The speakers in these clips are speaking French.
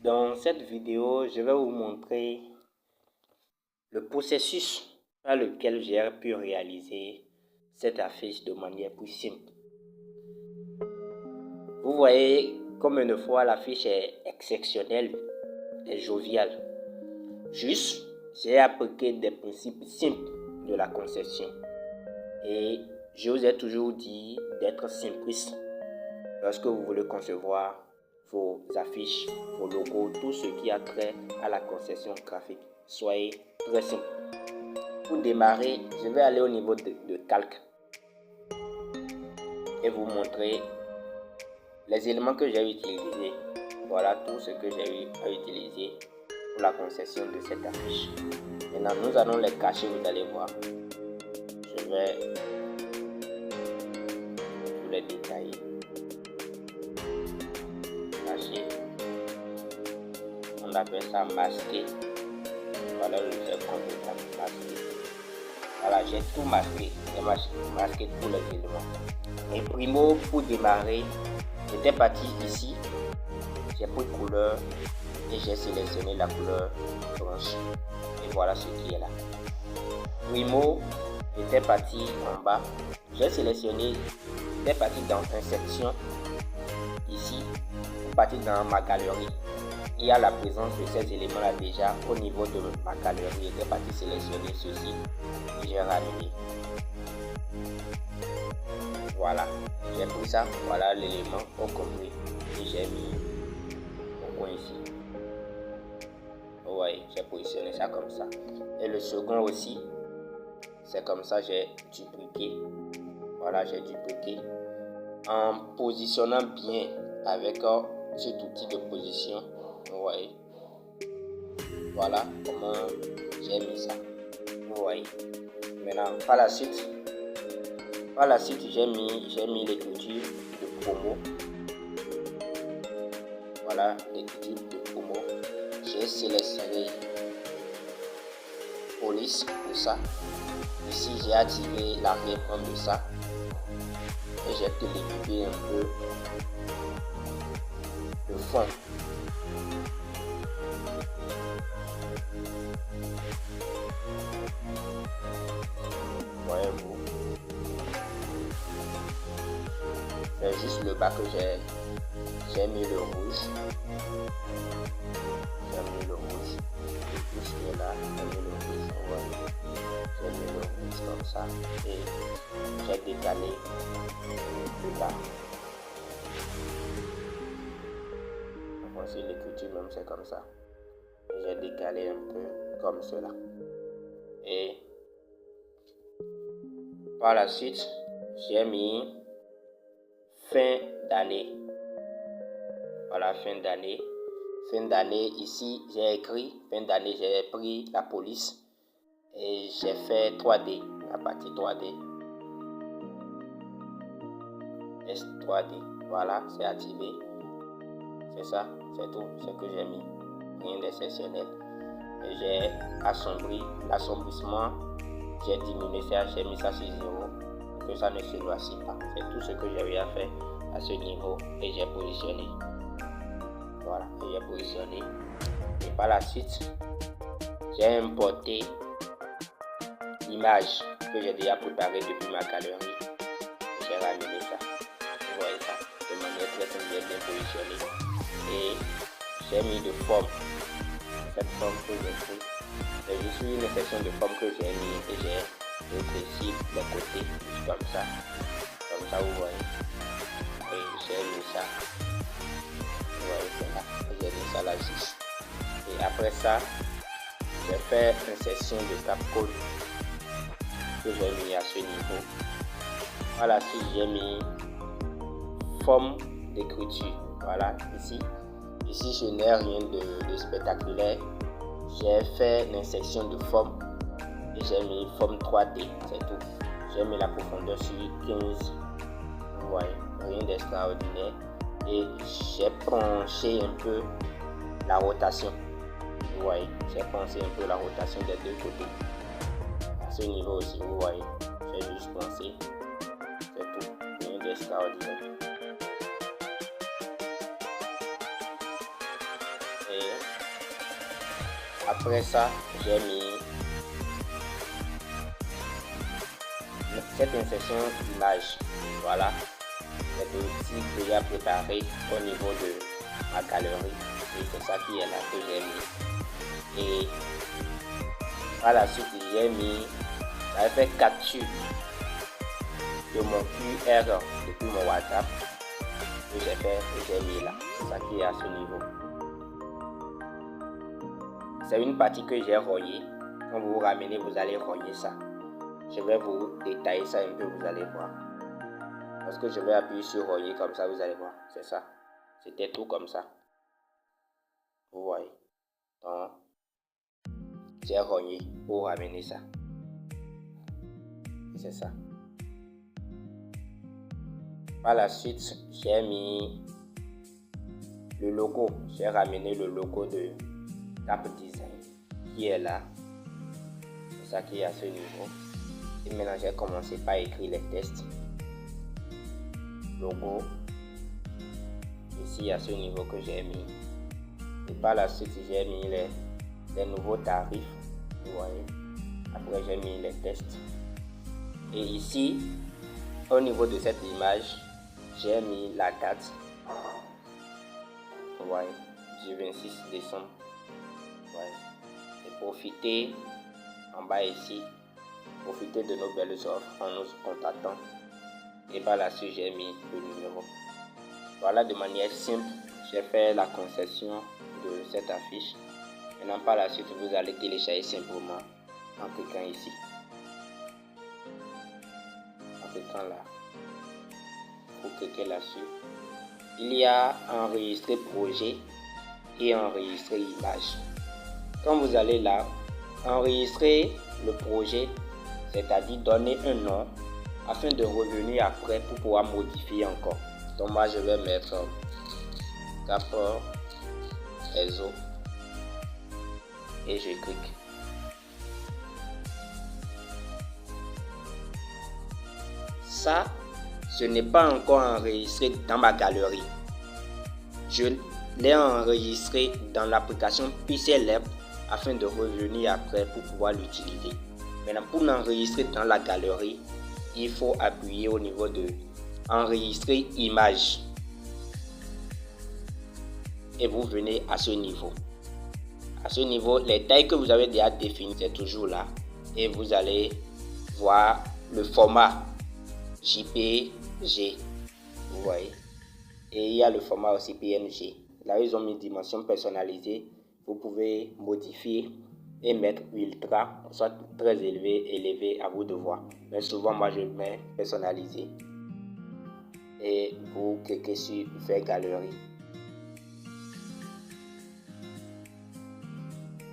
Dans cette vidéo, je vais vous montrer le processus par lequel j'ai pu réaliser cette affiche de manière plus simple. Vous voyez comme une fois l'affiche est exceptionnelle et joviale. Juste, j'ai appliqué des principes simples de la conception. Et je vous ai toujours dit d'être simpliste lorsque vous voulez concevoir vos affiches, vos logos, tout ce qui a trait à la conception graphique. Soyez très simple. Pour démarrer, je vais aller au niveau de calque et vous montrer les éléments que j'ai utilisés. Voilà tout ce que j'ai eu à utiliser pour la conception de cette affiche. Maintenant, nous allons les cacher, vous allez voir. Je vais vous les détailler. Cacher. On appelle ça masquer. Voilà le fait complètement masqué. Voilà, j'ai tout masqué. J'ai masqué tous les éléments. Et primo, pour démarrer, j'étais parti ici. J'ai pris couleur et j'ai sélectionné la couleur blanche. Et voilà ce qui est là. Primo, j'étais parti en bas. J'ai sélectionné, j'étais parti dans Insertion. Ici, parti dans ma galerie. Il y a la présence de ces éléments-là déjà au niveau de ma galerie. J'étais parti sélectionner ceci et j'ai ramené. Voilà, j'ai pris ça. Voilà l'élément au complet et j'ai mis au coin ici. Vous voyez, j'ai positionné ça comme ça. Et le second aussi, c'est comme ça, j'ai dupliqué. Voilà, j'ai dupliqué en positionnant bien avec cet outil de position. Vous voyez, voilà comment j'ai mis ça. Vous voyez. Maintenant, par la suite, j'ai mis l'écriture de promo. Voilà l'écriture de promo. J'ai sélectionné police pour ça. Ici, j'ai activé l'arrière-plan de ça. Et j'ai télévisé un peu le fond. Voyez-vous, c'est juste le bas que j'ai mis le rouge. J'ai mis le rouge. Tout ce qui est là, j'ai mis le rouge. Voyez. J'ai mis le rouge comme ça et j'ai décalé le bas. Voici l'écriture même, c'est comme ça. Et j'ai décalé un peu comme cela. Et par la suite, j'ai mis fin d'année. Voilà, fin d'année. Fin d'année, ici, j'ai écrit fin d'année, j'ai pris la police et j'ai fait 3D, la partie 3D. S3D. Voilà, c'est activé. C'est ça, c'est tout ce que j'ai mis. Rien d'exceptionnel. Et j'ai assombri l'assombrissement. J'ai diminué ça, j'ai mis ça sur 0. Que ça ne s'éloigne pas. C'est tout ce que j'ai eu à faire à ce niveau. Et j'ai positionné. Voilà, et j'ai positionné. Et par la suite, j'ai importé l'image que j'ai déjà préparée depuis ma galerie. J'ai ramené ça. Vous voyez ça, de manière très simple, bien positionnée. Et j'ai mis de forme. Cette forme que j'ai pris. C'est juste une section de forme que j'ai mis et j'ai rétréci les côtés juste comme ça. Comme ça, vous voyez. Et j'ai mis ça. Vous voyez, c'est là. J'ai mis ça là juste. Et après ça, j'ai fait une section de capcode que j'ai mis à ce niveau. Voilà, si j'ai mis forme d'écriture. Voilà, ici. Ici, je n'ai rien de spectaculaire. J'ai fait l'insertion de forme et j'ai mis forme 3D, c'est tout. J'ai mis la profondeur sur 15. Vous voyez, rien d'extraordinaire. Et j'ai penché un peu la rotation. Vous voyez, j'ai pensé un peu la rotation des deux côtés. À ce niveau aussi, vous voyez, j'ai juste pensé. C'est tout, rien d'extraordinaire. Et après ça, j'ai mis cette insertion d'image. Voilà, c'est aussi déjà préparé au niveau de ma galerie. Et c'est ça qui est là que j'ai mis. Et par la suite, j'avais fait capture de mon QR depuis mon WhatsApp que j'ai mis là. C'est ça qui est à ce niveau. C'est une partie que j'ai rogné. Quand vous vous ramenez, vous allez rogner ça. Je vais vous détailler ça un peu, vous allez voir. Parce que je vais appuyer sur rogner comme ça, vous allez voir. C'est ça. C'était tout comme ça. Vous voyez. Donc, j'ai rogné pour ramener ça. C'est ça. Par la suite, j'ai mis le logo. J'ai ramené le logo de Cap Design qui est là. C'est ça qui est à ce niveau. Et maintenant, j'ai commencé par écrire les tests. Logo. Ici, à ce niveau que j'ai mis. Et par la suite, j'ai mis les nouveaux tarifs. Vous voyez. Après, j'ai mis les tests. Et ici, au niveau de cette image, j'ai mis la date. Vous voyez, du 26 décembre. Vous voyez. Et profitez en bas ici. Profitez de nos belles offres on t'attend. Et par la suite, j'ai mis le numéro. Voilà, de manière simple, j'ai fait la conception de cette affiche. Maintenant, par la suite, vous allez télécharger simplement en cliquant ici. En cliquant là. Vous cliquez là-dessus. Il y a enregistrer projet et enregistrer image. Quand vous allez là, enregistrer le projet, c'est-à-dire donner un nom afin de revenir après pour pouvoir modifier encore. Donc moi je vais mettre Cap Réseau et je clique. Ça, ce n'est pas encore enregistré dans ma galerie. Je l'ai enregistré dans l'application Pixel afin de revenir après pour pouvoir l'utiliser. Maintenant, pour l'enregistrer dans la galerie, il faut appuyer au niveau de enregistrer image. Et vous venez à ce niveau. À ce niveau, les tailles que vous avez déjà définies, c'est toujours là. Et vous allez voir le format JPG. Vous voyez. Et il y a le format aussi PNG. Là, ils ont mis dimension personnalisée. Vous pouvez modifier et mettre ultra, soit très élevé, à vous de voir. Mais souvent, moi, je mets personnalisé. Et vous cliquez sur faire galerie.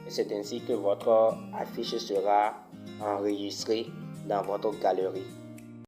Et c'est ainsi que votre affiche sera enregistrée dans votre galerie.